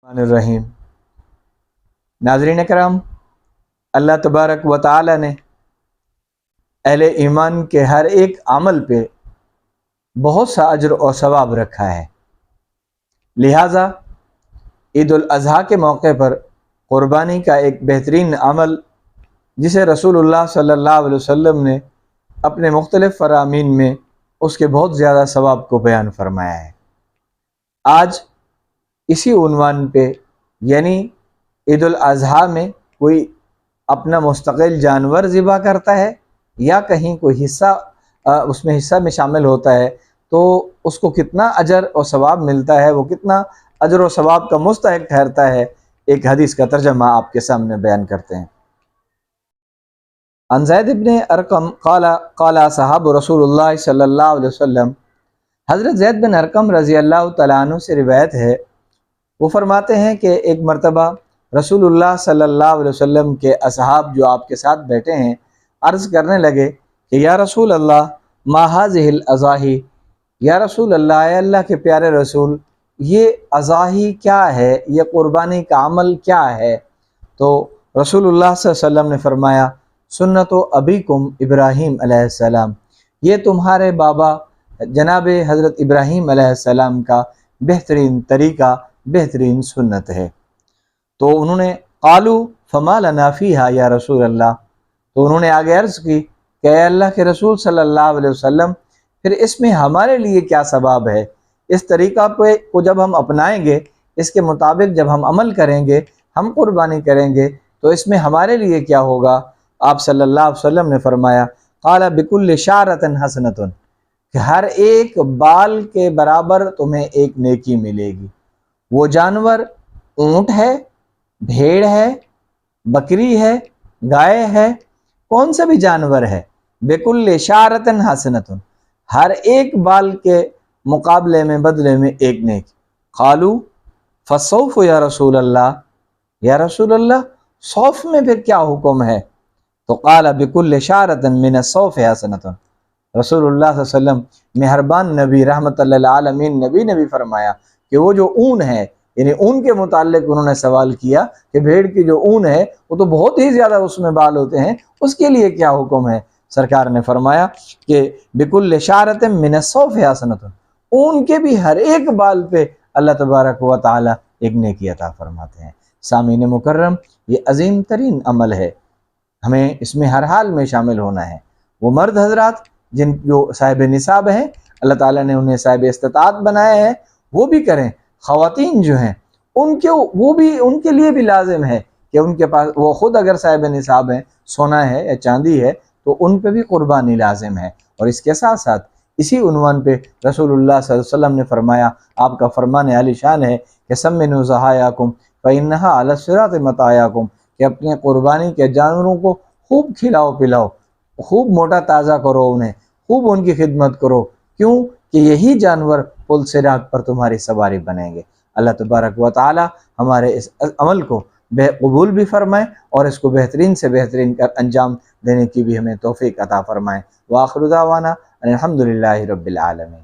الرحمن الرحیم۔ ناظرین کرام، اللہ تبارک و تعالی نے اہل ایمان کے ہر ایک عمل پہ بہت سا اجر و ثواب رکھا ہے، لہٰذا عید الاضحیٰ کے موقع پر قربانی کا ایک بہترین عمل جسے رسول اللہ صلی اللہ علیہ وسلم نے اپنے مختلف فرامین میں اس کے بہت زیادہ ثواب کو بیان فرمایا ہے۔ آج اسی عنوان پہ یعنی عید الاضحیٰ میں کوئی اپنا مستقل جانور ذبح کرتا ہے یا کہیں کوئی حصہ اس میں شامل ہوتا ہے تو اس کو کتنا اجر و ثواب ملتا ہے، وہ کتنا اجر و ثواب کا مستحق ٹھہرتا ہے، ایک حدیث کا ترجمہ آپ کے سامنے بیان کرتے ہیں۔ عن زید بن ارقم قال صحاب رسول اللہ صلی اللہ علیہ وسلم، حضرت زید بن ارقم رضی اللہ تعالیٰ عنہ سے روایت ہے، وہ فرماتے ہیں کہ ایک مرتبہ رسول اللہ صلی اللہ علیہ وسلم کے اصحاب جو آپ کے ساتھ بیٹھے ہیں عرض کرنے لگے کہ یا رسول اللہ ما هذه الاضاحی، یا رسول اللہ، اے اللہ کے پیارے رسول، یہ اضاحی کیا ہے، یہ قربانی کا عمل کیا ہے؟ تو رسول اللہ صلی اللہ علیہ وسلم نے فرمایا سنت ابیکم ابراہیم علیہ السلام، یہ تمہارے بابا جناب حضرت ابراہیم علیہ السلام کا بہترین طریقہ، بہترین سنت ہے۔ تو انہوں نے قالو فما لنا فیہا یا رسول اللہ، تو انہوں نے آگے عرض کی کہ اے اللہ کے رسول صلی اللہ علیہ وسلم، پھر اس میں ہمارے لیے کیا ثواب ہے؟ اس طریقہ کو جب ہم اپنائیں گے، اس کے مطابق جب ہم عمل کریں گے، ہم قربانی کریں گے تو اس میں ہمارے لیے کیا ہوگا؟ آپ صلی اللہ علیہ وسلم نے فرمایا قال بکل شعرۃ حسنۃ، کہ ہر ایک بال کے برابر تمہیں ایک نیکی ملے گی۔ وہ جانور اونٹ ہے، بھیڑ ہے، بکری ہے، گائے ہے، کون سا بھی جانور ہے، بکل شعرۃ حسنۃ، ہر ایک بال کے مقابلے میں بدلے میں ایک نیکی۔ قالو فالصوف یا رسول اللہ، یا رسول اللہ صوف میں پھر کیا حکم ہے؟ تو قال بکل شعرۃ من الصوف حسنۃ، رسول اللہ صلی اللہ علیہ وسلم مہربان نبی رحمت للعالمین نبی نے بھی فرمایا کہ وہ جو اون ہے، یعنی اون کے متعلق انہوں نے سوال کیا کہ بھیڑ کی جو اون ہے وہ تو بہت ہی زیادہ اس میں بال ہوتے ہیں، اس کے لیے کیا حکم ہے؟ سرکار نے فرمایا کہ بکل شعرۃ من الصوف حسنۃ، اون کے بھی ہر ایک بال پہ اللہ تبارک و تعالی ایک نیکی عطا فرماتے ہیں۔ سامعین مکرم، یہ عظیم ترین عمل ہے، ہمیں اس میں ہر حال میں شامل ہونا ہے۔ وہ مرد حضرات جو صاحب نصاب ہیں، اللہ تعالیٰ نے انہیں صاحب استطاعت بنایا ہے، وہ بھی کریں۔ خواتین جو ہیں ان کے لیے بھی لازم ہے کہ ان کے پاس وہ خود اگر صاحب نصاب ہیں، سونا ہے یا چاندی ہے، تو ان پہ بھی قربانی لازم ہے۔ اور اس کے ساتھ ساتھ اسی عنوان پہ رسول اللہ صلی اللہ علیہ وسلم نے فرمایا، آپ کا فرمان عالی شان ہے کہ سمنوا ضحایاکم فإنھا علی الصراط مطایاکم، کہ اپنے قربانی کے جانوروں کو خوب کھلاؤ پلاؤ، خوب موٹا تازہ کرو، انہیں خوب ان کی خدمت کرو، کیوں کہ یہی جانور پل صراط پر تمہاری سواری بنیں گے۔ اللہ تبارک و تعالی ہمارے اس عمل کو قبول بھی فرمائے اور اس کو بہترین سے بہترین انجام دینے کی بھی ہمیں توفیق عطا فرمائے۔ وآخر دعوانا ان الحمد للہ رب العالمین۔